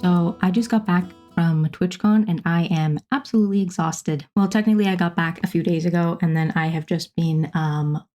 So I just got back from TwitchCon and I am absolutely exhausted. Well, technically I got back a few days ago and then I have just been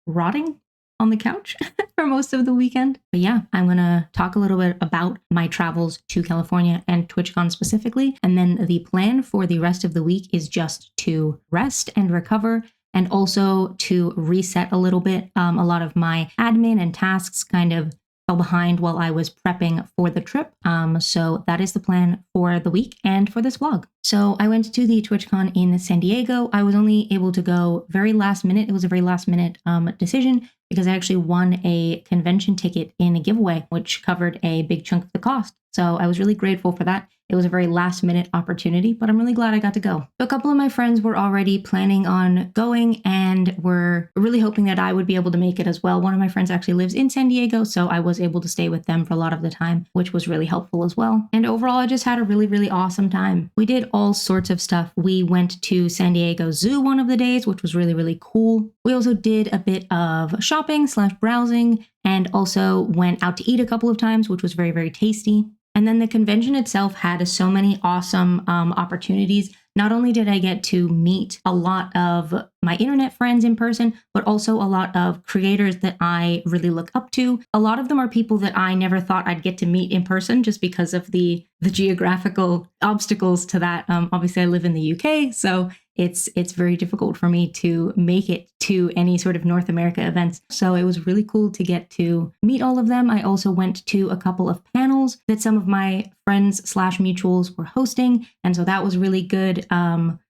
rotting on the couch for most of the weekend. But yeah, I'm gonna talk a little bit about my travels to California and TwitchCon specifically. And then the plan for the rest of the week is just to rest and recover and also to reset a little bit. A lot of my admin and tasks kind of fell behind while I was prepping for the trip. So that is the plan for the week and for this vlog. So I went to the TwitchCon in San Diego. I was only able to go very last minute. It was a very last minute decision because I actually won a convention ticket in a giveaway, which covered a big chunk of the cost. So I was really grateful for that. It was a very last minute opportunity, but I'm really glad I got to go. So a couple of my friends were already planning on going and were really hoping that I would be able to make it as well. One of my friends actually lives in San Diego, so I was able to stay with them for a lot of the time, which was really helpful as well. And overall, I just had a really, really awesome time. We did all sorts of stuff. We went to San Diego Zoo one of the days, which was really, really cool. We also did a bit of shopping / browsing and also went out to eat a couple of times, which was very, very tasty. And then the convention itself had so many awesome opportunities. Not only did I get to meet a lot of my internet friends in person, but also a lot of creators that I really look up to. A lot of them are people that I never thought I'd get to meet in person just because of the geographical obstacles to that. Obviously, I live in the UK, so it's very difficult for me to make it to any sort of North America events. So it was really cool to get to meet all of them. I also went to a couple of panels that some of my friends / mutuals were hosting. And so that was really good.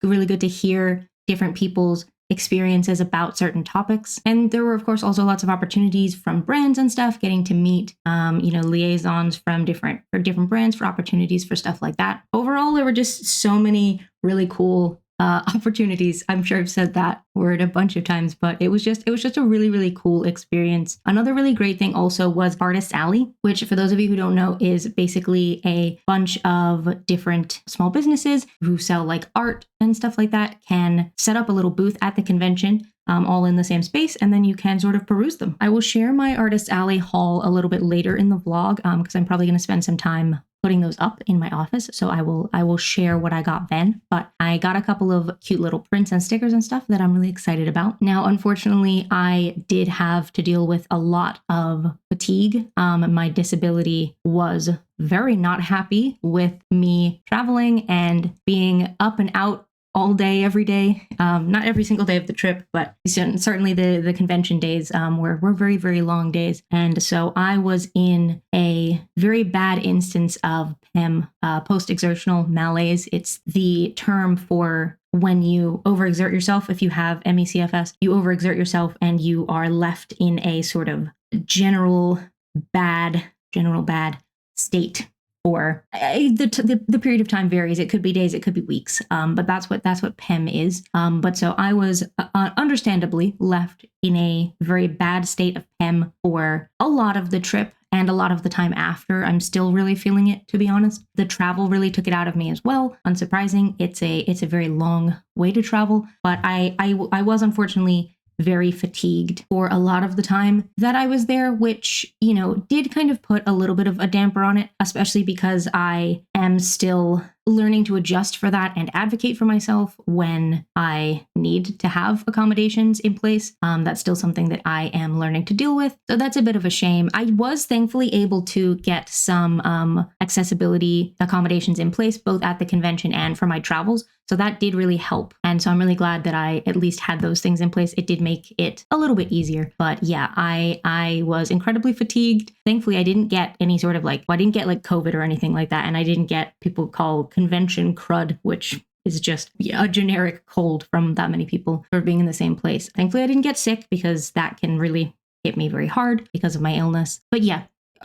Really good to hear different people's experiences about certain topics. And there were, of course, also lots of opportunities from brands and stuff, getting to meet, liaisons from different brands for opportunities for stuff like that. Overall, there were just so many really cool opportunities. I'm sure I've said that word a bunch of times, but it was just a really, really cool experience. Another really great thing also was Artist Alley, which for those of you who don't know is basically a bunch of different small businesses who sell like art and stuff like that can set up a little booth at the convention, all in the same space, and then you can sort of peruse them. I will share my Artist Alley haul a little bit later in the vlog because I'm probably going to spend some time putting those up in my office. So I will share what I got then, but I got a couple of cute little prints and stickers and stuff that I'm really excited about. Now, unfortunately, I did have to deal with a lot of fatigue. My disability was very not happy with me traveling and being up and out all day, every day. Not every single day of the trip, but certainly the convention days were very, very long days. And so I was in a very bad instance of PEM, post-exertional malaise. It's the term for when you overexert yourself. If you have ME/CFS, you overexert yourself and you are left in a sort of general bad state. Or the period of time varies. It could be days, it could be weeks, but that's what PEM is. But so I was understandably left in a very bad state of PEM for a lot of the trip and a lot of the time after. I'm still really feeling it, to be honest. The travel really took it out of me as well. Unsurprising, it's a very long way to travel, but I was unfortunately very fatigued for a lot of the time that I was there, which, did kind of put a little bit of a damper on it, especially because I am still learning to adjust for that and advocate for myself when I need to have accommodations in place. That's still something that I am learning to deal with. So that's a bit of a shame. I was thankfully able to get some accessibility accommodations in place, both at the convention and for my travels. So that did really help. And so I'm really glad that I at least had those things in place. It did make it a little bit easier. But yeah, I was incredibly fatigued. Thankfully, I didn't get any sort of I didn't get COVID or anything like that. And I didn't get people call convention crud, which is just a generic cold from that many people for being in the same place. Thankfully, I didn't get sick because that can really hit me very hard because of my illness. But yeah,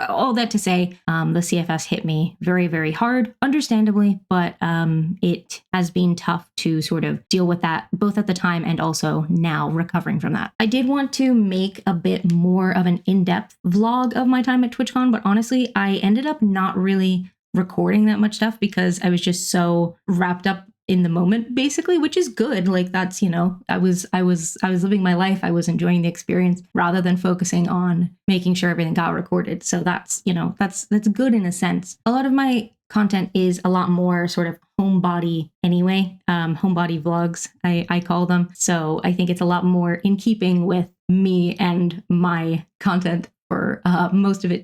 all that to say, the CFS hit me very, very hard, understandably, but it has been tough to sort of deal with that, both at the time and also now recovering from that. I did want to make a bit more of an in-depth vlog of my time at TwitchCon, but honestly, I ended up not really recording that much stuff because I was just so wrapped up in the moment, basically, which is good. That's, I was living my life. I was enjoying the experience rather than focusing on making sure everything got recorded. So that's, that's good in a sense. A lot of my content is a lot more sort of homebody anyway, homebody vlogs, I call them. So I think it's a lot more in keeping with me and my content for most of the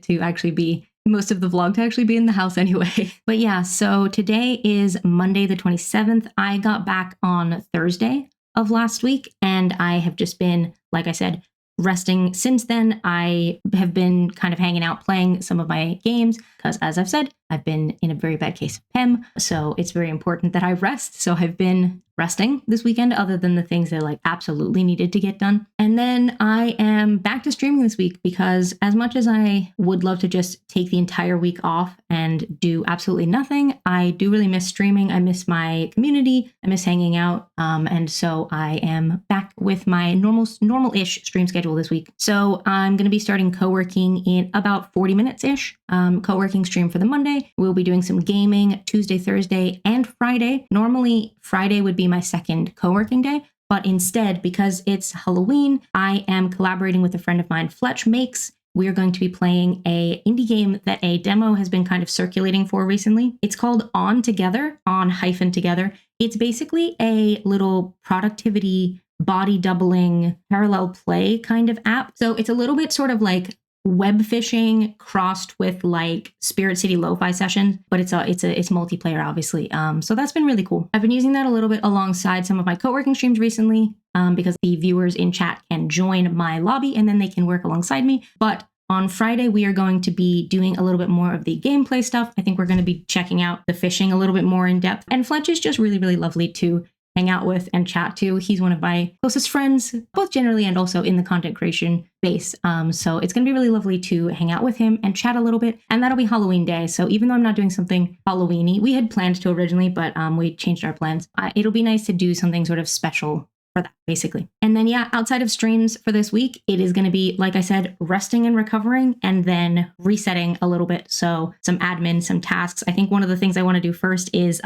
vlog to actually be in the house anyway. But yeah, so today is Monday the 27th. I got back on Thursday of last week, and I have just been, like I said, resting since then. I have been kind of hanging out playing some of my games because, as I've said, I've been in a very bad case of PEM, so it's very important that I rest. So I've been resting this weekend, other than the things that like absolutely needed to get done. And then I am back to streaming this week because, as much as I would love to just take the entire week off and do absolutely nothing, I do really miss streaming. I miss my community. I miss hanging out. And so I am back with my normal-ish stream schedule this week. So I'm going to be starting co-working in about 40 minutes-ish. Co-working stream for the Monday. We'll be doing some gaming Tuesday, Thursday, and Friday. Normally, Friday would be my second co-working day, but instead, because it's Halloween, I am collaborating with a friend of mine, Fletch Makes. We are going to be playing a indie game that a demo has been kind of circulating for recently. It's called On Together. It's basically a little productivity, body doubling, parallel play kind of app. So it's a little bit sort of like web fishing crossed with like Spirit City lo-fi sessions, but it's multiplayer, obviously. So that's been really cool. I've been using that a little bit alongside some of my co-working streams recently, because the viewers in chat can join my lobby and then they can work alongside me. But on Friday, we are going to be doing a little bit more of the gameplay stuff. I think we're going to be checking out the fishing a little bit more in depth. And Fletch is just really, really lovely to hang out with and chat to. He's one of my closest friends, both generally and also in the content creation space. So it's going to be really lovely to hang out with him and chat a little bit. And that'll be Halloween day. So even though I'm not doing something Halloween-y, we had planned to originally, but we changed our plans. It'll be nice to do something sort of special for that, basically. And then, yeah, outside of streams for this week, it is going to be, like I said, resting and recovering and then resetting a little bit. So some admin, some tasks. I think one of the things I want to do first is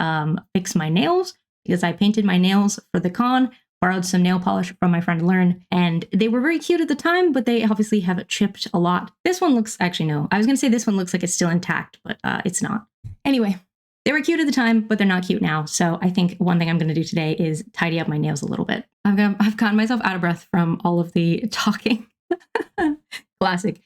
fix my nails, because I painted my nails for the con, borrowed some nail polish from my friend Learn, and they were very cute at the time, but they obviously have chipped a lot. This one looks, actually no, I was going to say this one looks like it's still intact, but it's not. Anyway, they were cute at the time, but they're not cute now. So I think one thing I'm going to do today is tidy up my nails a little bit. I've gotten myself out of breath from all of the talking. Classic.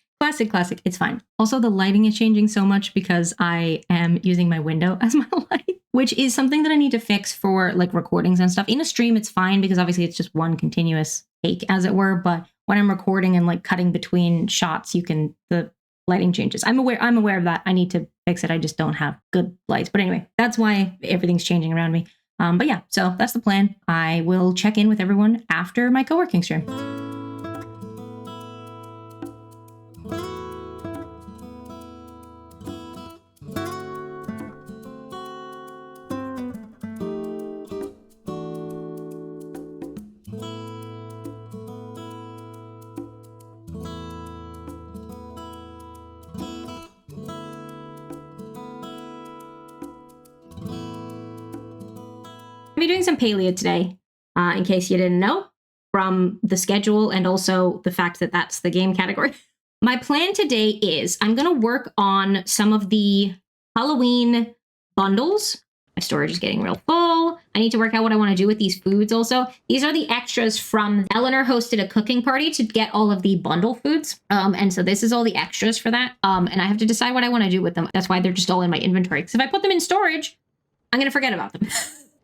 It's fine. Also, the lighting is changing so much because I am using my window as my light, which is something that I need to fix for like recordings and stuff. In a stream, it's fine because obviously it's just one continuous take, as it were. But when I'm recording and like cutting between shots, the lighting changes. I'm aware of that. I need to fix it. I just don't have good lights. But anyway, that's why everything's changing around me. But yeah, so that's the plan. I will check in with everyone after my co-working stream. I'm doing some paleo today, in case you didn't know, from the schedule and also the fact that that's the game category. My plan today is I'm going to work on some of the Halloween bundles. My storage is getting real full. I need to work out what I want to do with these foods also. These are the extras from Eleanor hosted a cooking party to get all of the bundle foods. And so this is all the extras for that. And I have to decide what I want to do with them. That's why they're just all in my inventory. Because if I put them in storage, I'm going to forget about them.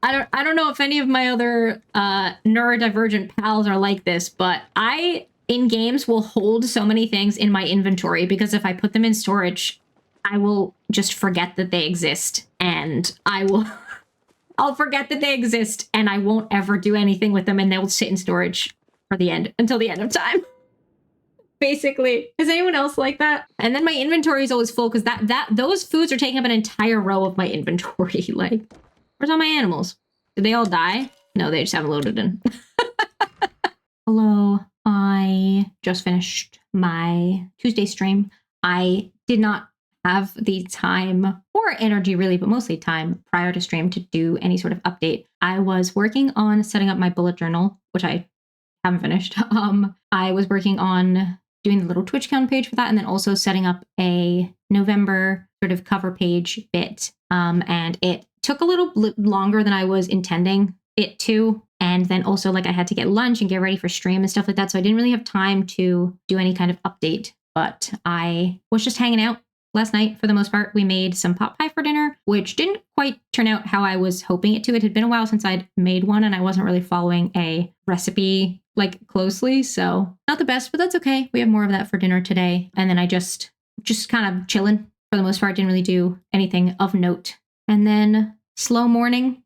I don't know if any of my other neurodivergent pals are like this, but I, in games, will hold so many things in my inventory because if I put them in storage, I will just forget that they exist, and I'll forget that they exist, and I won't ever do anything with them, and they'll sit in storage for until the end of time. Basically. Is anyone else like that? And then my inventory is always full because those foods are taking up an entire row of my inventory. Like, where's all my animals? Did they all die? No, they just haven't loaded in. Hello. I just finished my Tuesday stream. I did not have the time or energy really, but mostly time prior to stream to do any sort of update. I was working on setting up my bullet journal, which I haven't finished. I was working on doing the little TwitchCon page for that, and then also setting up a November sort of cover page bit And it took a little longer than I was intending it to. And then also like I had to get lunch and get ready for stream and stuff like that. So I didn't really have time to do any kind of update, but I was just hanging out last night for the most part. We made some pot pie for dinner, which didn't quite turn out how I was hoping it to. It had been a while since I'd made one and I wasn't really following a recipe like closely. So not the best, but that's okay. We have more of that for dinner today. And then I just kind of chilling for the most part. Didn't really do anything of note. And then slow morning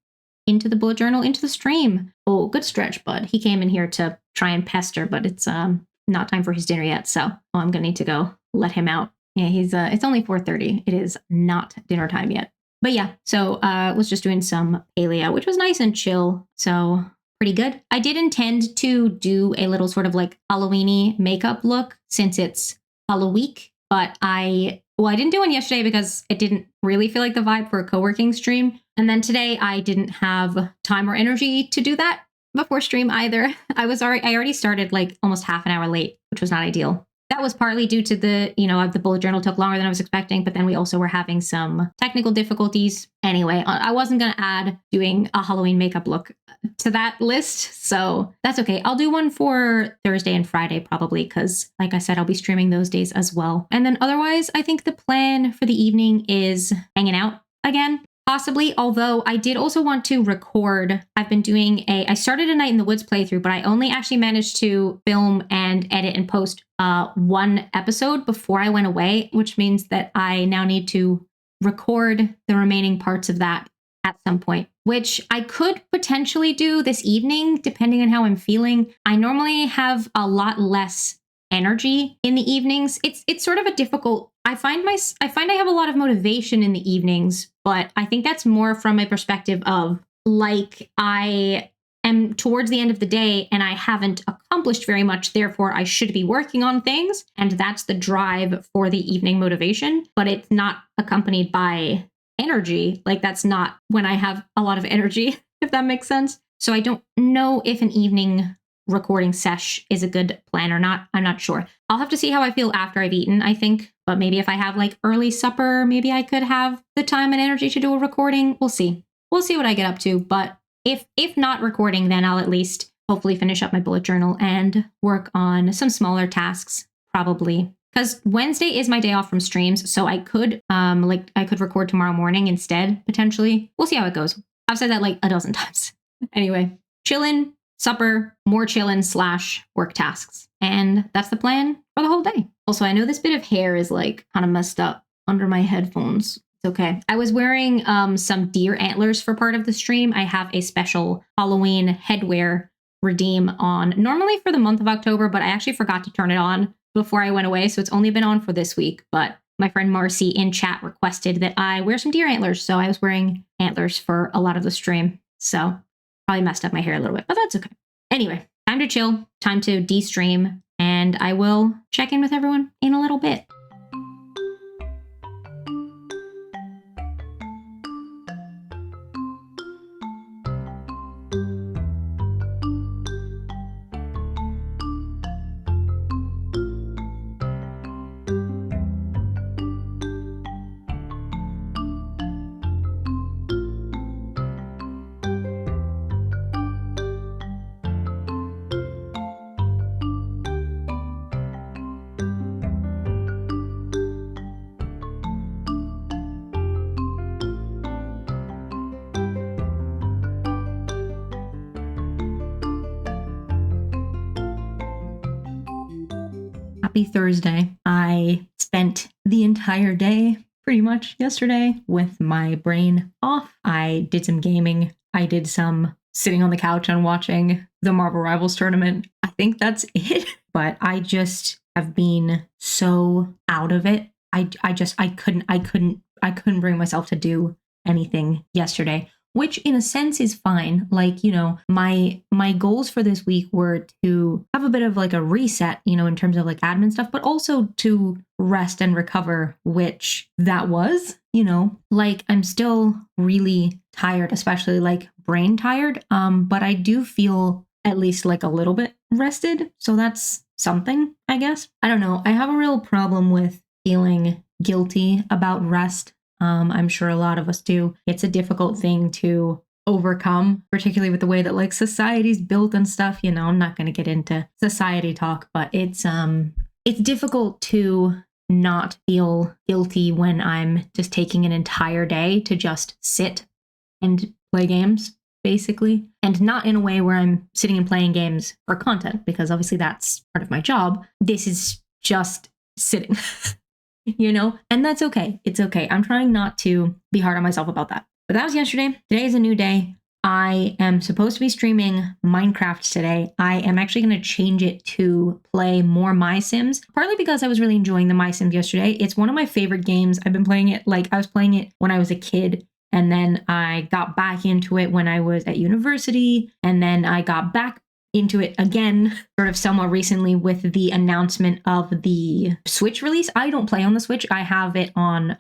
into the bullet journal, into the stream. Oh, good stretch, bud. He came in here to try and pester, but it's not time for his dinner yet. So I'm gonna need to go let him out. Yeah, he's it's only 4:30. It is not dinner time yet. But yeah, so was just doing some paleo, which was nice and chill. So pretty good. I did intend to do a little sort of like Halloween-y makeup look since it's Halloween, but I didn't do one yesterday because it didn't really feel like the vibe for a co-working stream. And then today I didn't have time or energy to do that before stream either. I already started like almost half an hour late, which was not ideal. That was partly due to the bullet journal took longer than I was expecting, but then we also were having some technical difficulties. Anyway, I wasn't going to add doing a Halloween makeup look to that list, so that's okay. I'll do one for Thursday and Friday probably because, like I said, I'll be streaming those days as well. And then otherwise, I think the plan for the evening is hanging out again. Possibly, although I did also want to record. I've been doing I started a Night in the Woods playthrough, but I only actually managed to film and edit and post one episode before I went away, which means that I now need to record the remaining parts of that at some point, which I could potentially do this evening, depending on how I'm feeling. I normally have a lot less energy in the evenings. It's sort of a difficult. I find I have a lot of motivation in the evenings, but I think that's more from a perspective of like I am towards the end of the day and I haven't accomplished very much, therefore I should be working on things, and that's the drive for the evening motivation, but it's not accompanied by energy. Like that's not when I have a lot of energy, if that makes sense. So I don't know if an evening recording sesh is a good plan or not. I'm not sure. I'll have to see how I feel after I've eaten, I think. But maybe if I have like early supper, maybe I could have the time and energy to do a recording. We'll see. We'll see what I get up to. But if not recording, then I'll at least hopefully finish up my bullet journal and work on some smaller tasks, probably. Because Wednesday is my day off from streams, so I could record tomorrow morning instead, potentially. We'll see how it goes. I've said that like a dozen times. Anyway, chillin', supper, more chillin' / work tasks. And that's the plan for the whole day. Also, I know this bit of hair is like kind of messed up under my headphones. It's okay. I was wearing some deer antlers for part of the stream. I have a special Halloween headwear redeem on normally for the month of October, but I actually forgot to turn it on before I went away. So it's only been on for this week. But my friend Marcy in chat requested that I wear some deer antlers. So I was wearing antlers for a lot of the stream. So probably messed up my hair a little bit, but that's okay. Anyway, time to chill, time to de-stream, and I will check in with everyone in a little bit. Happy Thursday. I spent the entire day pretty much yesterday with my brain off. I did some gaming. I did some sitting on the couch and watching the Marvel Rivals tournament. I think that's it. But I just have been so out of it. I couldn't bring myself to do anything yesterday, which in a sense is fine. Like, you know, my goals for this week were to have a bit of like a reset, you know, in terms of like admin stuff, but also to rest and recover, which that was, you know, like I'm still really tired, especially like brain tired. But I do feel at least like a little bit rested. So that's something, I guess. I don't know. I have a real problem with feeling guilty about rest. I'm sure a lot of us do. It's a difficult thing to overcome, particularly with the way that like society's built and stuff. You know, I'm not going to get into society talk, but it's difficult to not feel guilty when I'm just taking an entire day to just sit and play games, basically. And not in a way where I'm sitting and playing games for content, because obviously that's part of my job. This is just sitting, you know? And that's okay. It's okay. I'm trying not to be hard on myself about that. But that was yesterday. Today is a new day. I am supposed to be streaming Minecraft today. I am actually going to change it to play more My Sims, partly because I was really enjoying the My Sims yesterday. It's one of my favorite games. I've been playing it, like I was playing it when I was a kid, and then I got back into it when I was at university, and then I got back into it again sort of somewhat recently with the announcement of the Switch release. I don't play on the Switch. I have it on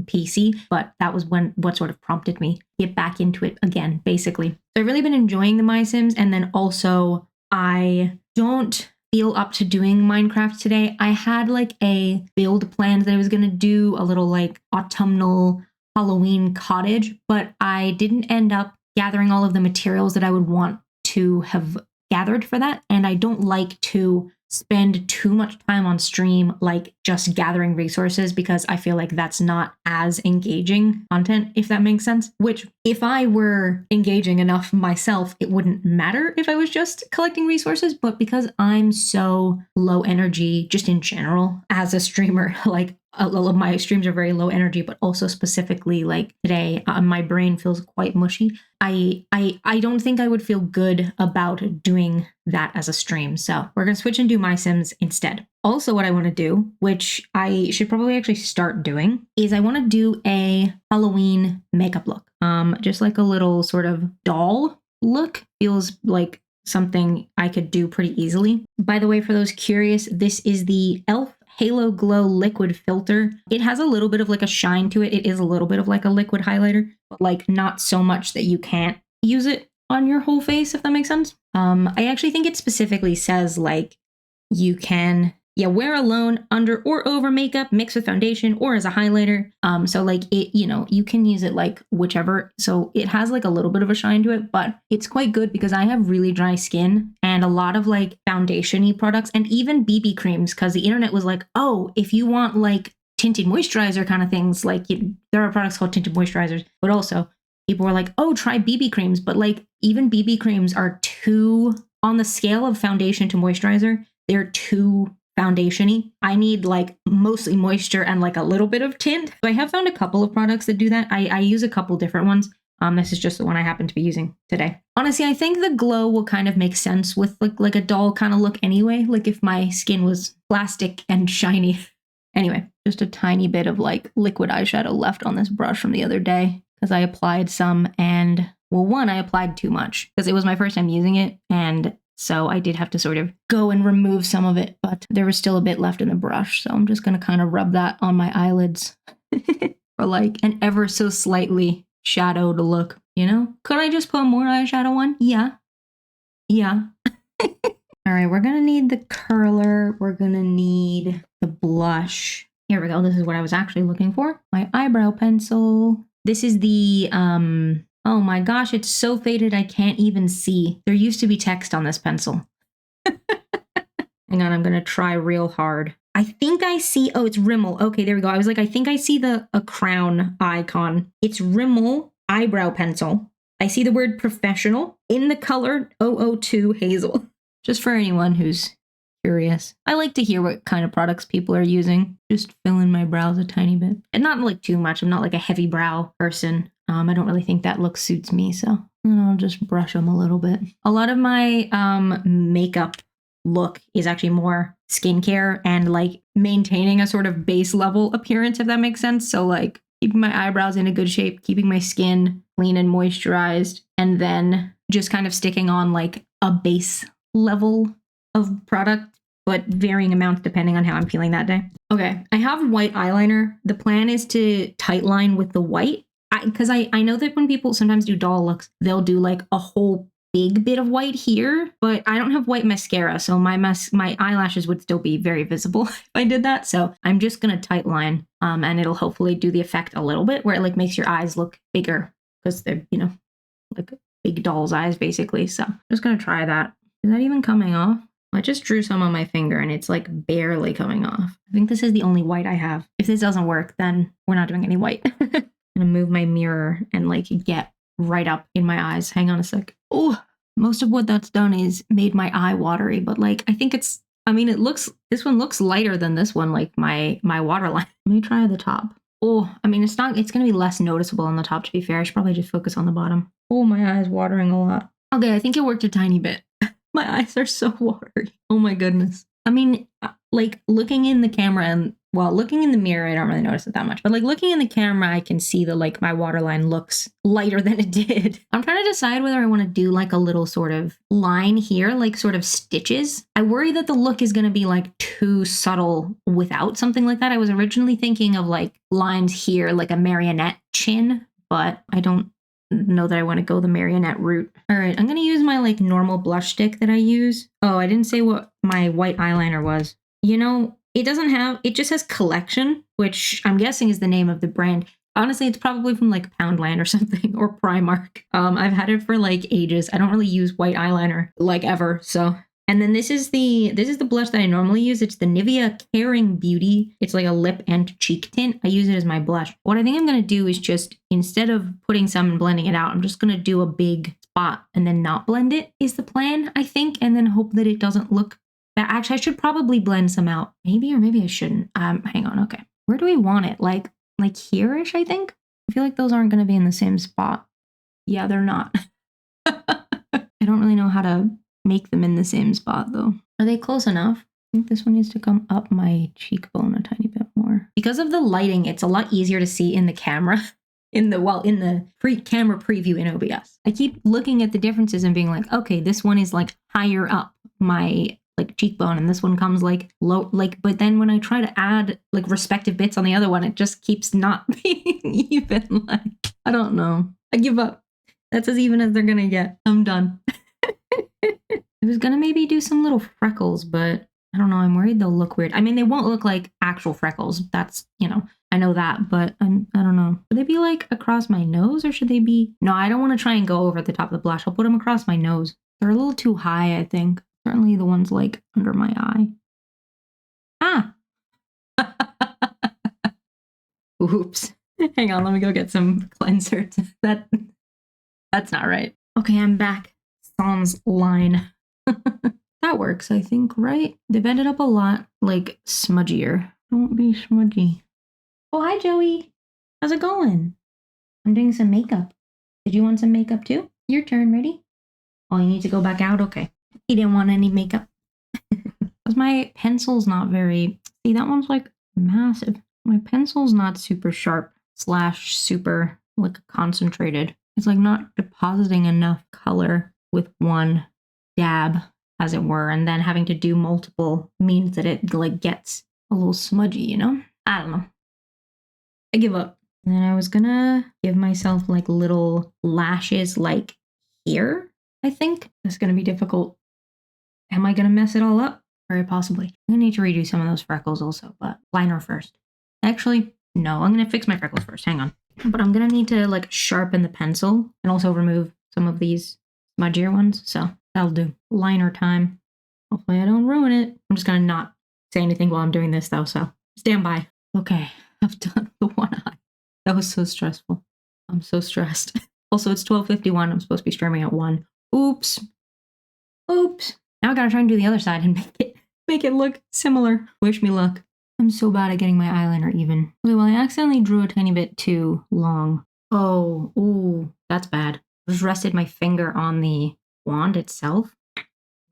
PC, but that was what sort of prompted me to get back into it again, basically. So I've really been enjoying the My Sims, and then also I don't feel up to doing Minecraft today. I had like a build planned that I was going to do, a little like autumnal Halloween cottage, but I didn't end up gathering all of the materials that I would want to have gathered for that. And I don't like to spend too much time on stream like just gathering resources, because I feel like that's not as engaging content, if that makes sense. Which, if I were engaging enough myself, it wouldn't matter if I was just collecting resources. But because I'm so low energy just in general as a streamer, like a lot of my streams are very low energy, but also specifically like today, my brain feels quite mushy. I don't think I would feel good about doing that as a stream. So we're going to switch and do My Sims instead. Also, what I want to do, which I should probably actually start doing, is I want to do a Halloween makeup look. Just like a little sort of doll look. Feels like something I could do pretty easily. By the way, for those curious, this is the e.l.f. Halo Glow Liquid Filter. It has a little bit of like a shine to it. It is a little bit of like a liquid highlighter, but like not so much that you can't use it on your whole face, if that makes sense. I actually think it specifically says like you can wear alone, under or over makeup, mix with foundation, or as a highlighter. So like it, you know, you can use it like whichever. So it has like a little bit of a shine to it, but it's quite good because I have really dry skin and a lot of like foundation-y products and even BB creams, because the internet was like, oh, if you want like tinted moisturizer kind of things, like there are products called tinted moisturizers, but also people were like, oh, try BB creams. But like even BB creams are too, on the scale of foundation to moisturizer, they're too foundation-y. I need like mostly moisture and like a little bit of tint. So I have found a couple of products that do that. I use a couple different ones. This is just the one I happen to be using today. Honestly, I think the glow will kind of make sense with like a doll kind of look anyway. Like if my skin was plastic and shiny. Anyway, just a tiny bit of like liquid eyeshadow left on this brush from the other day because I applied some, and well, one, I applied too much because it was my first time using it, and so I did have to sort of go and remove some of it, but there was still a bit left in the brush. So I'm just going to kind of rub that on my eyelids for like an ever so slightly shadowed look, you know? Could I just put more eyeshadow on? Yeah. Yeah. All right, we're going to need the curler. We're going to need the blush. Here we go. This is what I was actually looking for. My eyebrow pencil. This is the, oh my gosh, it's so faded I can't even see. There used to be text on this pencil. Hang on, I'm going to try real hard. I think I see, oh, it's Rimmel. Okay, there we go. I was like, I think I see a crown icon. It's Rimmel eyebrow pencil. I see the word professional in the color 002 Hazel. Just for anyone who's curious. I like to hear what kind of products people are using. Just fill in my brows a tiny bit. And not like too much. I'm not like a heavy brow person. I don't really think that look suits me, so I'll just brush them a little bit. A lot of my makeup look is actually more skincare and like maintaining a sort of base level appearance, if that makes sense. So like keeping my eyebrows in a good shape, keeping my skin clean and moisturized, and then just kind of sticking on like a base level of product, but varying amounts depending on how I'm feeling that day. Okay, I have white eyeliner. The plan is to tight line with the white. Because I know that when people sometimes do doll looks, they'll do like a whole big bit of white here, but I don't have white mascara, so my eyelashes would still be very visible if I did that. So I'm just gonna tight line, and it'll hopefully do the effect a little bit where it like makes your eyes look bigger because they're, you know, like big doll's eyes basically. So I'm just gonna try that. Is that even coming off? I just drew some on my finger and it's like barely coming off. I think this is the only white I have. If this doesn't work, then we're not doing any white. I'm gonna move my mirror and like get right up in my eyes. Hang on a sec. Oh, most of what that's done is made my eye watery, but like I think it's, I mean, this one looks lighter than this one, like my waterline. Let me try the top. Oh, I mean, it's gonna be less noticeable on the top, to be fair. I should probably just focus on the bottom. Oh, my eye's watering a lot. Okay, I think it worked a tiny bit. My eyes are so watery. Oh my goodness. I mean, like looking in the camera and, well, looking in the mirror, I don't really notice it that much. But like looking in the camera, I can see that like my waterline looks lighter than it did. I'm trying to decide whether I want to do like a little sort of line here, like sort of stitches. I worry that the look is going to be like too subtle without something like that. I was originally thinking of like lines here, like a marionette chin, but I don't know that I want to go the marionette route. All right, I'm going to use my like normal blush stick that I use. Oh, I didn't say what my white eyeliner was. You know, it just has Collection, which I'm guessing is the name of the brand. Honestly, it's probably from like Poundland or something, or Primark. I've had it for like ages. I don't really use white eyeliner like ever, so. And then this is the blush that I normally use. It's the Nivea Caring Beauty. It's like a lip and cheek tint. I use it as my blush. What I think I'm going to do is just, instead of putting some and blending it out, I'm just going to do a big spot and then not blend it is the plan, I think. And then hope that it doesn't look bad. Actually, I should probably blend some out. Maybe, or maybe I shouldn't. Hang on. Okay. Where do we want it? Like here-ish, I think? I feel like those aren't going to be in the same spot. Yeah, they're not. I don't really know how to make them in the same spot though. Are they close enough? I think this one needs to come up my cheekbone a tiny bit more. Because of the lighting, it's a lot easier to see in the camera, in the camera preview in OBS. I keep looking at the differences and being like, okay, this one is like higher up my like cheekbone and this one comes like low, like, but then when I try to add like respective bits on the other one, it just keeps not being even. Like, I don't know. I give up. That's as even as they're gonna get. I'm done. I was gonna maybe do some little freckles, but I don't know. I'm worried they'll look weird. I mean, they won't look like actual freckles. That's, you know, I know that, but I don't know. Should they be like across my nose or should they be? No, I don't want to try and go over the top of the blush. I'll put them across my nose. They're a little too high, I think. Certainly the ones like under my eye. Ah! Oops. Hang on, let me go get some cleanser. That's not right. Okay, I'm back. Sans line. That works, I think, right? They've ended up a lot, like, smudgier. Don't be smudgy. Oh, hi, Joey. How's it going? I'm doing some makeup. Did you want some makeup, too? Your turn, ready? Oh, you need to go back out? Okay. He didn't want any makeup. Because my pencil's not very... See, that one's, like, massive. My pencil's not super sharp / super, like, concentrated. It's, like, not depositing enough color with one dab, as it were, and then having to do multiple means that it like gets a little smudgy, you know? I don't know. I give up. And then I was gonna give myself like little lashes like here, I think. That's gonna be difficult. Am I gonna mess it all up? Very possibly. I'm gonna need to redo some of those freckles also, but liner first. Actually, no, I'm gonna fix my freckles first. Hang on. But I'm gonna need to like sharpen the pencil and also remove some of these smudgier ones, so that'll do. Liner time. Hopefully I don't ruin it. I'm just gonna not say anything while I'm doing this though, so stand by. Okay, I've done the one eye. That was so stressful. I'm so stressed. Also, it's 12:51. I'm supposed to be streaming at 1. Oops. Oops. Now I gotta try and do the other side and make it look similar. Wish me luck. I'm so bad at getting my eyeliner even. Okay, well, I accidentally drew a tiny bit too long. Oh, ooh, that's bad. I just rested my finger on the wand itself. I'm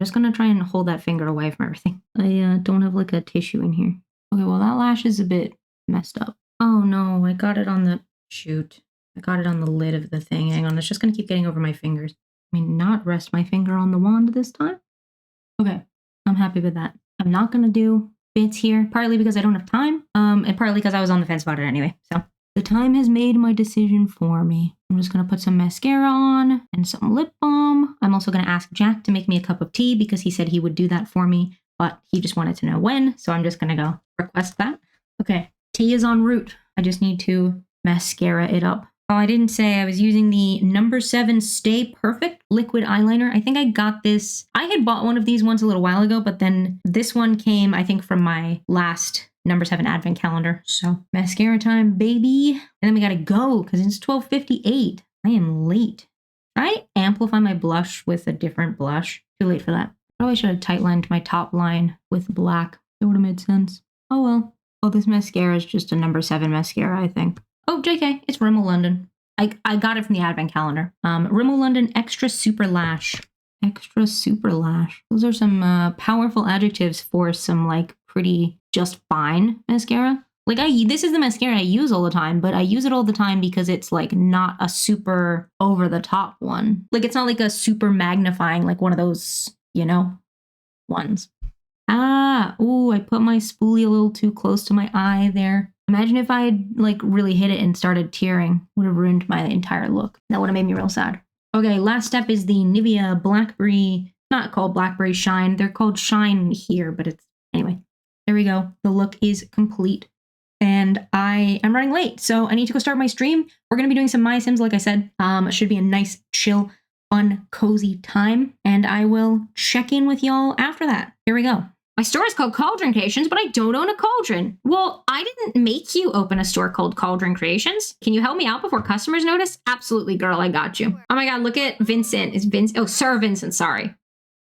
just gonna try and hold that finger away from everything. I don't have like a tissue in here. Okay, well that lash is a bit messed up. Oh no, I got it on the, shoot. I got it on the lid of the thing. Hang on, it's just gonna keep getting over my fingers. I mean, not rest my finger on the wand this time. Okay, I'm happy with that. I'm not gonna do bits here, partly because I don't have time, and partly because I was on the fence about it anyway, so The time has made my decision for me. I'm just going to put some mascara on and some lip balm. I'm also going to ask Jack to make me a cup of tea because he said he would do that for me, but he just wanted to know when. So I'm just going to go request that. Okay, tea is en route. I just need to mascara it up. Oh, I didn't say I was using the number 7 Stay Perfect liquid eyeliner. I think I got this. I had bought one of these ones a little while ago, but then this one came, I think, from my last number 7 advent calendar. So mascara time, baby. And then we gotta go because it's 12:58. I am late. I amplify my blush with a different blush. Too late for that. Probably should have tight lined my top line with black. It would have made sense. Oh well. Oh, this mascara is just a number 7 mascara, I think. Oh, JK, it's Rimmel London. I got it from the advent calendar. Rimmel London Extra Super Lash. Extra Super Lash. Those are some powerful adjectives for some like pretty just fine mascara. Like this is the mascara I use all the time, but I use it all the time because it's like not a super over the top one. Like it's not like a super magnifying, like one of those, you know, ones. Ooh, I put my spoolie a little too close to my eye there. Imagine if I had like really hit it and started tearing. Would have ruined my entire look. That would have made me real sad. Okay, last step is the Nivea Blackberry, not called Blackberry Shine. They're called Shine here, but it's, anyway. There we go. The look is complete. And I am running late, so I need to go start my stream. We're going to be doing some My Sims, like I said. It should be a nice, chill, fun, cozy time. And I will check in with y'all after that. Here we go. My store is called Cauldron Creations, but I don't own a cauldron. Well, I didn't make you open a store called Cauldron Creations. Can you help me out before customers notice? Absolutely, girl, I got you. Oh my God, look at Vincent. Sir Vincent, sorry. Look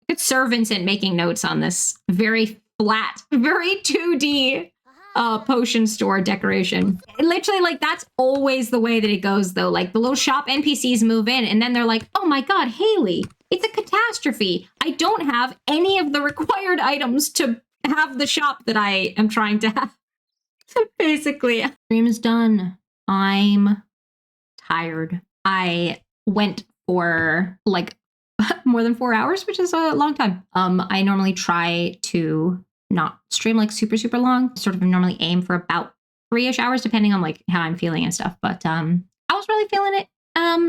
at Sir Vincent making notes on this very flat, very 2D potion store decoration. Literally, like, that's always the way that it goes, though. Like, the little shop NPCs move in, and then they're like, oh my God, Haley, it's a catastrophe. I don't have any of the required items to have the shop that I am trying to have. Basically, stream is done. I'm tired. I went for like more than 4 hours, which is a long time. I normally try to not stream like super, super long. Sort of normally aim for about 3-ish hours, depending on like how I'm feeling and stuff. But I was really feeling it.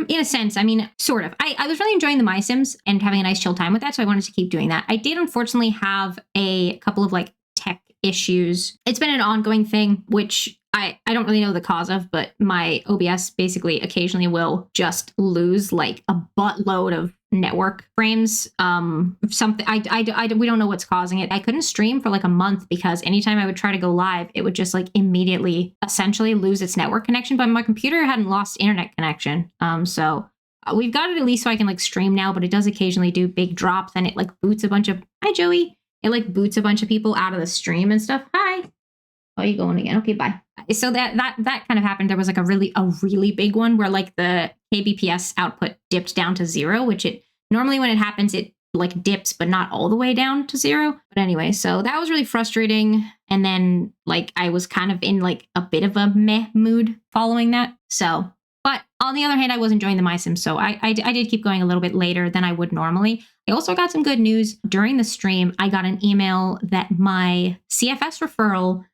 In a sense, I mean, sort of. I was really enjoying the My Sims and having a nice chill time with that, so I wanted to keep doing that. I did unfortunately have a couple of like tech issues. It's been an ongoing thing, which I don't really know the cause of, but my OBS basically occasionally will just lose like a buttload of network frames. Something we don't know what's causing it. I couldn't stream for like a month because anytime I would try to go live, it would just like immediately essentially lose its network connection. But my computer hadn't lost internet connection. So we've got it at least so I can like stream now, but it does occasionally do big drops and it like boots a bunch of, hi Joey. It like boots a bunch of people out of the stream and stuff. Hi. Oh, you going again? Okay, bye. So that kind of happened. There was like a really big one where like the kbps output dipped down to 0, which it normally when it happens, it like dips, but not all the way down to 0. But anyway, so that was really frustrating. And then like I was kind of in like a bit of a meh mood following that. So, but on the other hand, I was enjoying the My Sims. So I did keep going a little bit later than I would normally. I also got some good news during the stream. I got an email that my CFS referral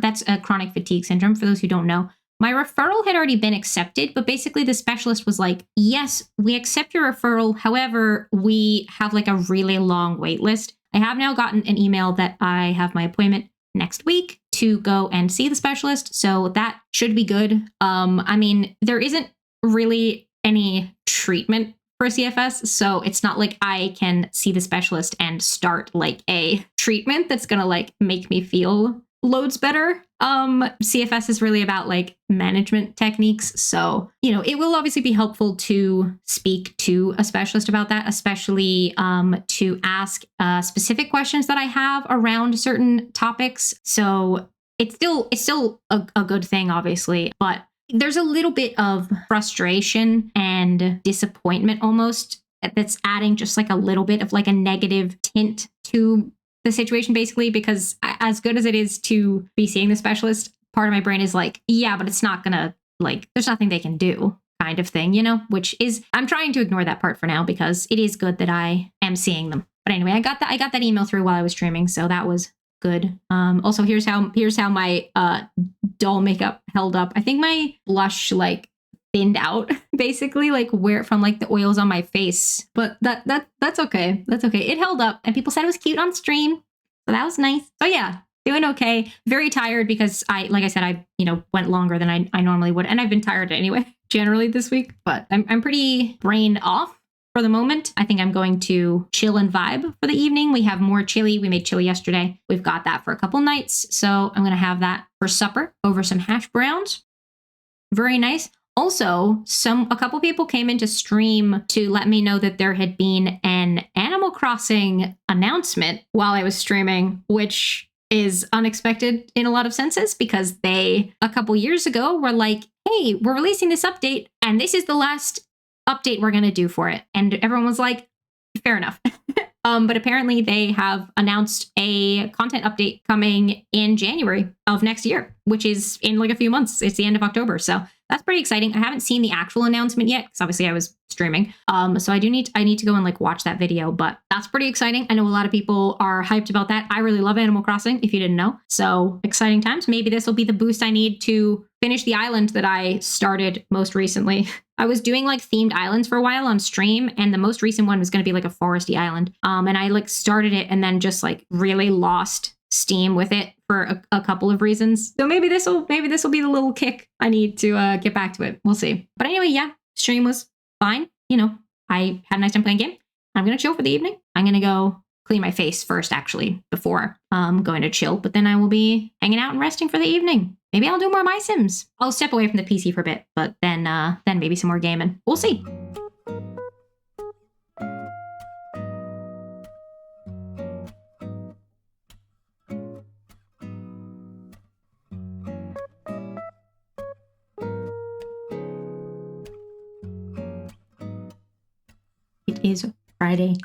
that's a chronic fatigue syndrome, for those who don't know. My referral had already been accepted, but basically the specialist was like, yes, we accept your referral. However, we have like a really long wait list. I have now gotten an email that I have my appointment next week to go and see the specialist. So that should be good. I mean, there isn't really any treatment for CFS. So it's not like I can see the specialist and start like a treatment that's going to like make me feel loads better. CFS is really about like management techniques. So, you know, it will obviously be helpful to speak to a specialist about that, especially to ask specific questions that I have around certain topics. So it's still a good thing, obviously, but there's a little bit of frustration and disappointment almost that's adding just like a little bit of like a negative tint to the situation, basically, because as good as it is to be seeing the specialist, part of my brain is like, yeah, but it's not gonna, like, there's nothing they can do kind of thing, you know, which is, I'm trying to ignore that part for now because it is good that I am seeing them. But anyway, I got that email through while I was streaming, so that was good. Also, here's how my doll makeup held up. I think my blush like thinned out basically, like where from like the oils on my face. But that's okay. That's okay. It held up, and people said it was cute on stream, so that was nice. So yeah, doing okay. Very tired because like I said, I went longer than I normally would, and I've been tired anyway generally this week. But I'm pretty brain off for the moment. I think I'm going to chill and vibe for the evening. We have more chili. We made chili yesterday. We've got that for a couple nights. So I'm going to have that for supper over some hash browns. Very nice. Also, a couple people came into stream to let me know that there had been an Animal Crossing announcement while I was streaming, which is unexpected in a lot of senses because they, a couple years ago, were like, hey, we're releasing this update and this is the last update we're going to do for it. And everyone was like, fair enough. But apparently they have announced a content update coming in January of next year, which is in like a few months. It's the end of October. So that's pretty exciting. I haven't seen the actual announcement yet because obviously I was streaming. So I need to go and like watch that video, but that's pretty exciting. I know a lot of people are hyped about that. I really love Animal Crossing, if you didn't know. So exciting times. Maybe this will be the boost I need to finish the island that I started most recently. I was doing like themed islands for a while on stream, and the most recent one was going to be like a foresty island. And I like started it and then just like really lost steam with it for a couple of reasons. So maybe this will be the little kick I need to get back to it. We'll see. But anyway, yeah, stream was fine. I had a nice time playing game. I'm gonna chill for the evening. I'm gonna go clean my face first, actually, before going to chill. But then I will be hanging out and resting for the evening. Maybe I'll do more My Sims. I'll step away from the PC for a bit, but then maybe some more gaming. We'll see. It is Friday.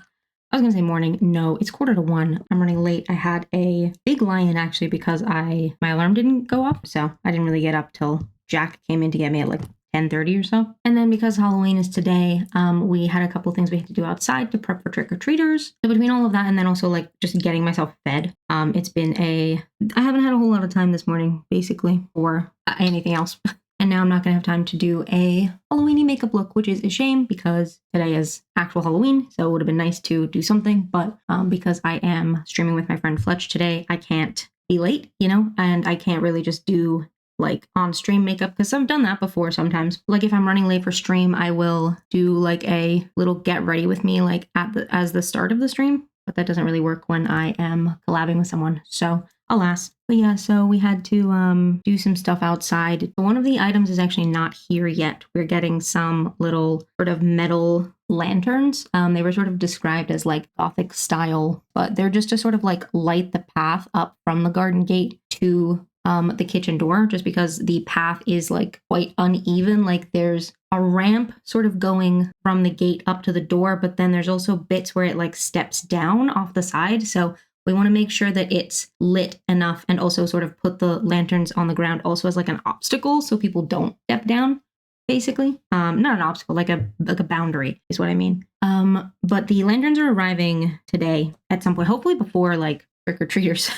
I was going to say morning. No, it's 12:45. I'm running late. I had a big lie-in actually because my alarm didn't go up. So I didn't really get up till Jack came in to get me at like 10:30 or so. And then because Halloween is today, we had a couple things we had to do outside to prep for trick-or-treaters. So between all of that and then also like just getting myself fed, it's been I haven't had a whole lot of time this morning basically or anything else. And now I'm not going to have time to do a Halloween-y makeup look, which is a shame because today is actual Halloween. So it would have been nice to do something. But because I am streaming with my friend Fletch today, I can't be late, and I can't really just do like on stream makeup because I've done that before sometimes. Like if I'm running late for stream, I will do like a little get ready with me like as the start of the stream. But that doesn't really work when I am collabing with someone. So alas. But yeah, so we had to do some stuff outside. One of the items is actually not here yet. We're getting some little sort of metal lanterns. They were sort of described as like Gothic style, but they're just to sort of like light the path up from the garden gate to the kitchen door, just because the path is like quite uneven. Like there's a ramp sort of going from the gate up to the door, but then there's also bits where it like steps down off the side. So we want to make sure that it's lit enough and also sort of put the lanterns on the ground also as like an obstacle so people don't step down, basically. Not an obstacle, like a boundary is what I mean. But the lanterns are arriving today at some point, hopefully before like trick-or-treaters.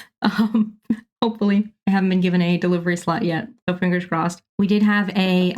Hopefully. I haven't been given a delivery slot yet, so fingers crossed. We did have a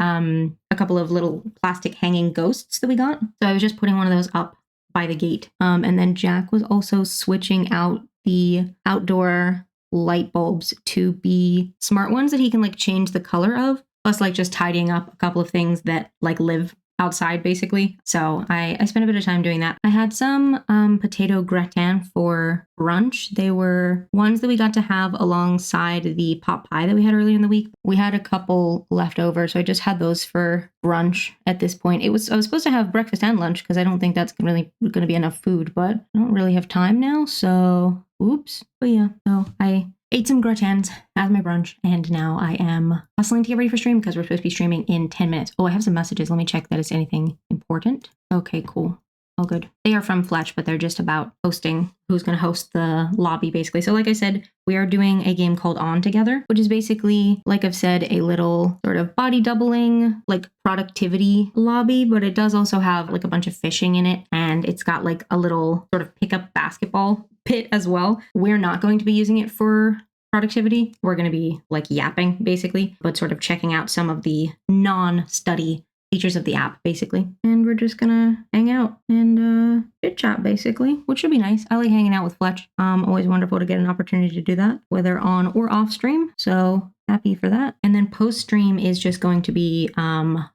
couple of little plastic hanging ghosts that we got. So I was just putting one of those up by the gate. And then Jack was also switching out the outdoor light bulbs to be smart ones that he can like change the color of, plus like just tidying up a couple of things that like live outside basically. So I spent a bit of time doing that. I had some potato gratin for brunch. They were ones that we got to have alongside the pot pie that we had earlier in the week. We had a couple left over, so I just had those for brunch at this point. I was supposed to have breakfast and lunch because I don't think that's really going to be enough food, but I don't really have time now, so oops. But yeah, so I ate some gratins as my brunch, and now I am hustling to get ready for stream because we're supposed to be streaming in 10 minutes. Oh, I have some messages. Let me check that it's anything important. Okay, cool. all good. They are from Fletch, but they're just about hosting who's going to host the lobby, basically. So like I said, we are doing a game called On Together, which is basically, like I've said, a little sort of body doubling, like productivity lobby, but it does also have like a bunch of fishing in it. And it's got like a little sort of pickup basketball pit as well. We're not going to be using it for productivity. We're going to be like yapping basically, but sort of checking out some of the non-study features of the app basically. And we're just gonna hang out and chit chat basically, which should be nice. I like hanging out with Fletch. Always wonderful to get an opportunity to do that, whether on or off stream. So happy for that. And then post stream is just going to be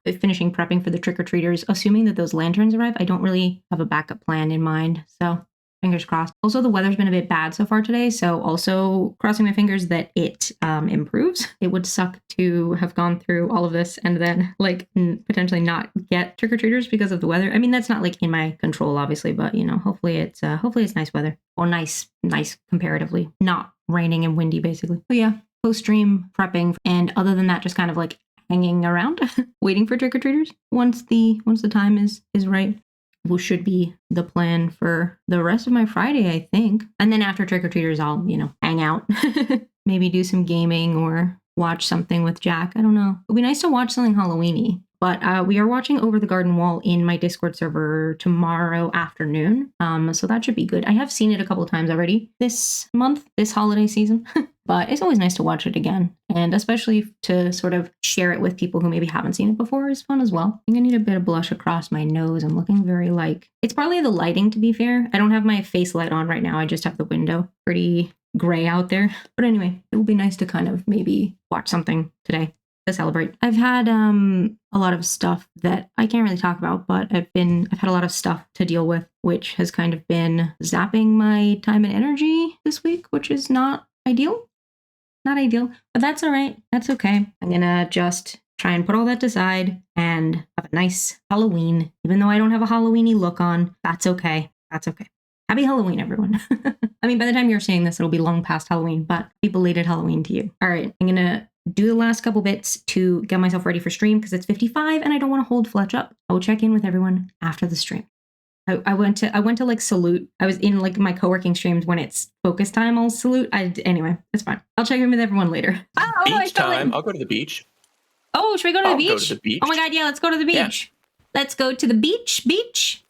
finishing prepping for the trick-or-treaters, assuming that those lanterns arrive. I don't really have a backup plan in mind, so fingers crossed. Also, the weather's been a bit bad so far today, so also crossing my fingers that it improves. It would suck to have gone through all of this and then like potentially not get trick-or-treaters because of the weather. I mean, that's not like in my control, obviously, but you know, hopefully it's nice weather, or nice comparatively, not raining and windy basically. But yeah, post-stream prepping, and other than that, just kind of like hanging around, waiting for trick-or-treaters once the time is right. Which should be the plan for the rest of my Friday, I think. And then after trick-or-treaters, I'll, you know, hang out. Maybe do some gaming or watch something with Jack. I don't know. It'd be nice to watch something Halloween-y. But we are watching Over the Garden Wall in my Discord server tomorrow afternoon. So that should be good. I have seen it a couple of times already this month, this holiday season. But it's always nice to watch it again. And especially to sort of share it with people who maybe haven't seen it before is fun as well. I think I need a bit of blush across my nose. I'm looking very like... It's partly the lighting, to be fair. I don't have my face light on right now. I just have the window. Pretty gray out there. But anyway, it will be nice to kind of maybe watch something today to celebrate. I've had a lot of stuff that I can't really talk about, but I've had a lot of stuff to deal with, which has kind of been zapping my time and energy this week, which is not ideal. Not ideal, but that's all right. That's okay. I'm gonna just try and put all that aside and have a nice Halloween. Even though I don't have a Halloween-y look on, that's okay. That's okay. Happy Halloween, everyone. I mean, by the time you're seeing this, it'll be long past Halloween, but happy belated Halloween to you. All right, I'm gonna do the last couple bits to get myself ready for stream because it's 55 and I don't want to hold Fletch up. I will check in with everyone after the stream. I went to like salute. I was in like my co-working streams when it's focus time. I'll salute. Anyway, it's fine. I'll check in with everyone later. Beach time. I'll go to the beach. Oh, should we go to the beach? Go to the beach. Oh my god, yeah, let's go to the beach. Yeah. Let's go to the beach. Beach.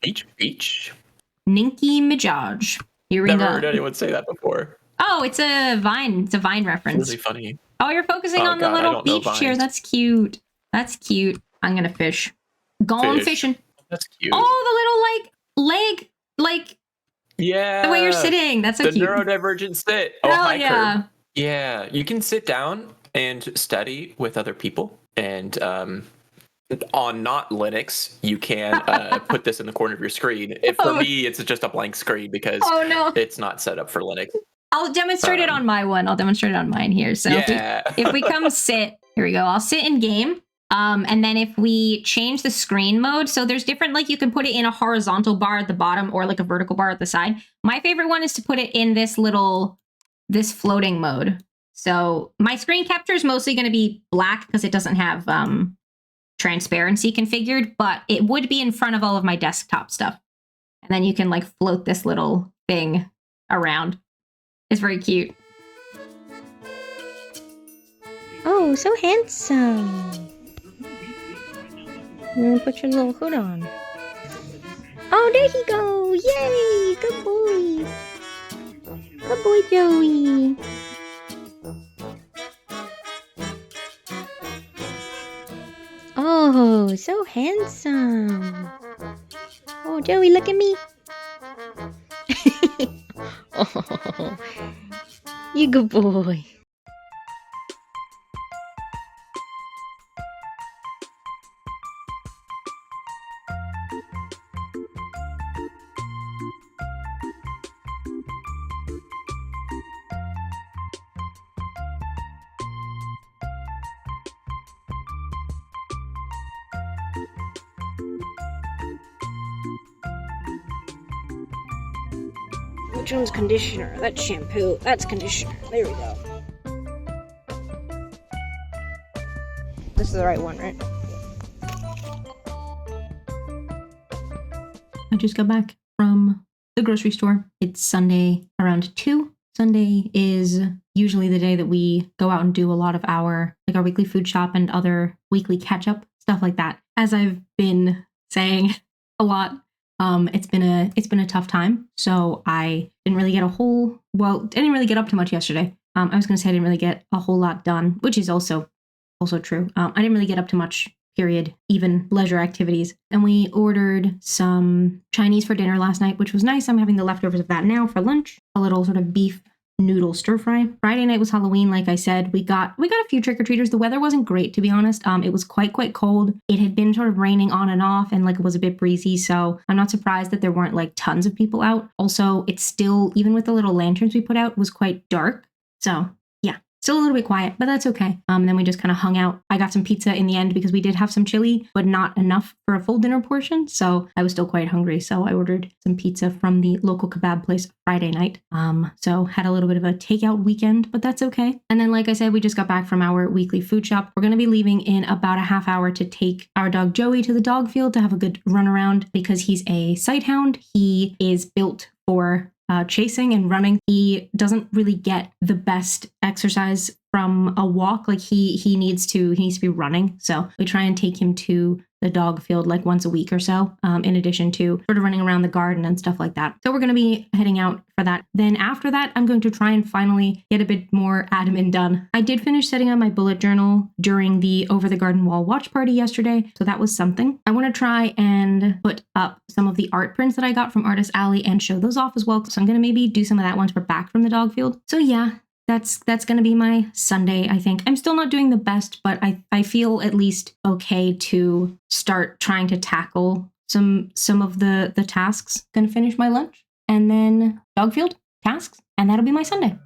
Ninky Majaj. Here we go. Never heard anyone say that before. Oh, it's a Vine. It's a Vine reference. It's really funny. Oh, you're focusing on the little beach chair. That's cute. That's cute. I'm gonna fish. Gone fishing. That's cute. Oh, the little leg, yeah, the way you're sitting. That's so cute. The neurodivergent sit. Hell yeah. Yeah, you can sit down and study with other people, and on not Linux, you can put this in the corner of your screen. For me, it's just a blank screen because it's not set up for Linux. I'll demonstrate it on my one. I'll demonstrate it on mine here. So if we come sit, here we go. I'll sit in game. And then if we change the screen mode, so there's different, like you can put it in a horizontal bar at the bottom or like a vertical bar at the side. My favorite one is to put it in this floating mode. So my screen capture is mostly going to be black because it doesn't have transparency configured, but it would be in front of all of my desktop stuff. And then you can like float this little thing around. It's very cute. Oh, so handsome. Put your little hood on. Oh, there he goes! Yay! Good boy! Good boy, Joey! Oh, so handsome! Oh, Joey, look at me! Oh, you good boy! Which one's conditioner? That's shampoo. That's conditioner. There we go. This is the right one, right? I just got back from the grocery store. It's Sunday around 2. Sunday is usually the day that we go out and do a lot of our weekly food shop and other weekly catch up, stuff like that. As I've been saying a lot, it's been a tough time. So I didn't really get didn't really get up to much yesterday. I was going to say I didn't really get a whole lot done, which is also true. I didn't really get up to much, period, even leisure activities. And we ordered some Chinese for dinner last night, which was nice. I'm having the leftovers of that now for lunch. A little sort of beef noodle stir fry. Friday night was Halloween, like I said. We got a few trick-or-treaters. The weather wasn't great, to be honest. It was quite cold. It had been sort of raining on and off, and it was a bit breezy, so I'm not surprised that there weren't tons of people out. Also, it's still, even with the little lanterns we put out, was quite dark. So yeah, still a little bit quiet, but that's okay. And then we just kind of hung out. I got some pizza in the end because we did have some chili, but not enough for a full dinner portion. So I was still quite hungry. So I ordered some pizza from the local kebab place Friday night. So had a little bit of a takeout weekend, but that's okay. And then, like I said, we just got back from our weekly food shop. We're going to be leaving in about a half hour to take our dog Joey to the dog field to have a good run around because he's a sight hound. He is built for chasing and running. He doesn't really get the best exercise from a walk. He needs to be running. So we try and take him to the dog field once a week or so, in addition to sort of running around the garden and stuff like that. So we're going to be heading out for that. Then after that, I'm going to try and finally get a bit more admin done. I did finish setting up my bullet journal during the Over the Garden Wall watch party yesterday, so that was something. I want to try and put up some of the art prints that I got from Artist Alley and show those off as well, so I'm going to maybe do some of that once we're back from the dog field. So yeah, that's going to be my Sunday, I think. I'm still not doing the best, but I feel at least okay to start trying to tackle some of the tasks. Going to finish my lunch and then dog field tasks, and that'll be my Sunday.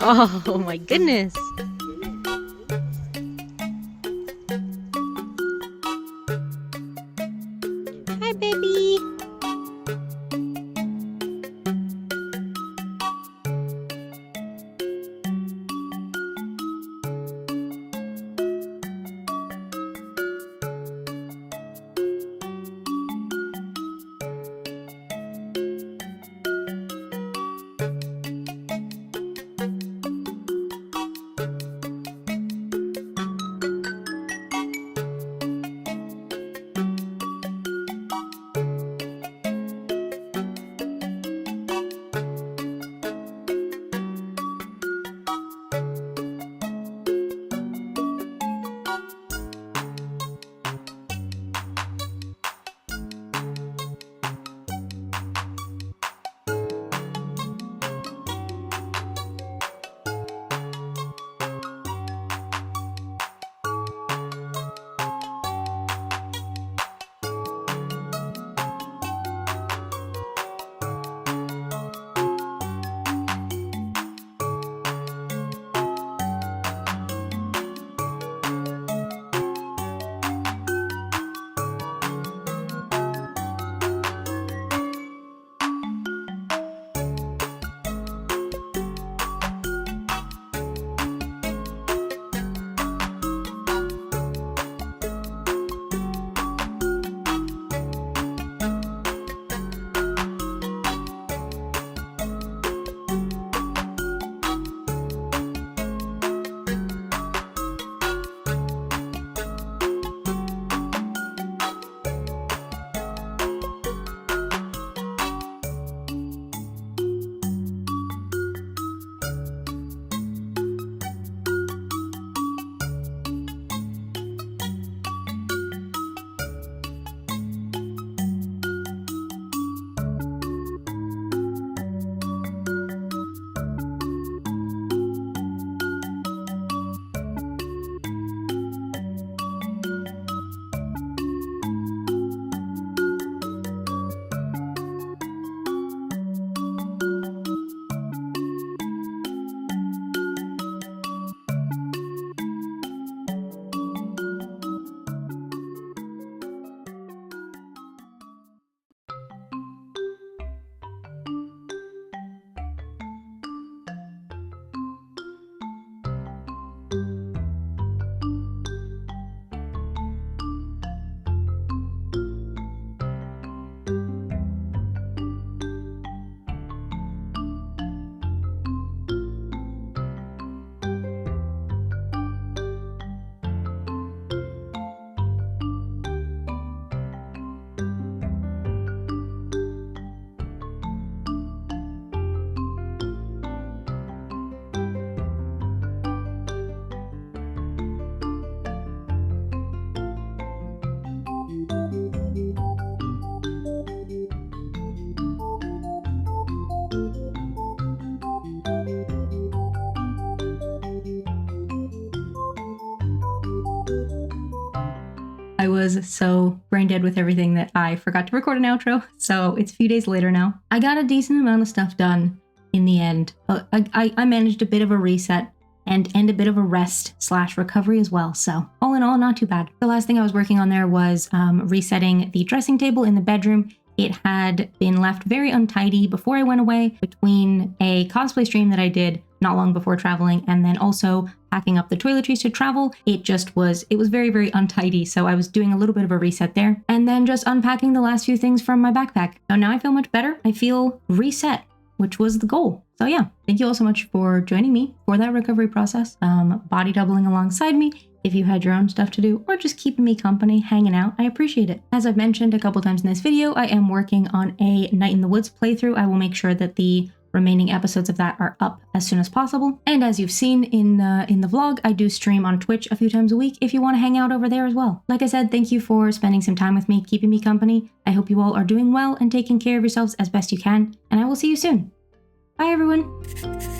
Oh my goodness. Hi, baby. I was so brain dead with everything that I forgot to record an outro. So it's a few days later now. I got a decent amount of stuff done in the end. I managed a bit of a reset and a bit of a rest/recovery as well. So all in all, not too bad. The last thing I was working on there was resetting the dressing table in the bedroom. It had been left very untidy before I went away between a cosplay stream that I did not long before traveling and then also packing up the toiletries to travel. It was very, very untidy. So I was doing a little bit of a reset there and then just unpacking the last few things from my backpack. So now I feel much better. I feel reset, which was the goal. So yeah, thank you all so much for joining me for that recovery process, body doubling alongside me. If you had your own stuff to do or just keeping me company, hanging out, I appreciate it. As I've mentioned a couple times in this video, I am working on a Night in the Woods playthrough. I will make sure that the remaining episodes of that are up as soon as possible. And as you've seen in the vlog, I do stream on Twitch a few times a week if you want to hang out over there as well. Like I said, thank you for spending some time with me, keeping me company. I hope you all are doing well and taking care of yourselves as best you can, and I will see you soon. Bye everyone!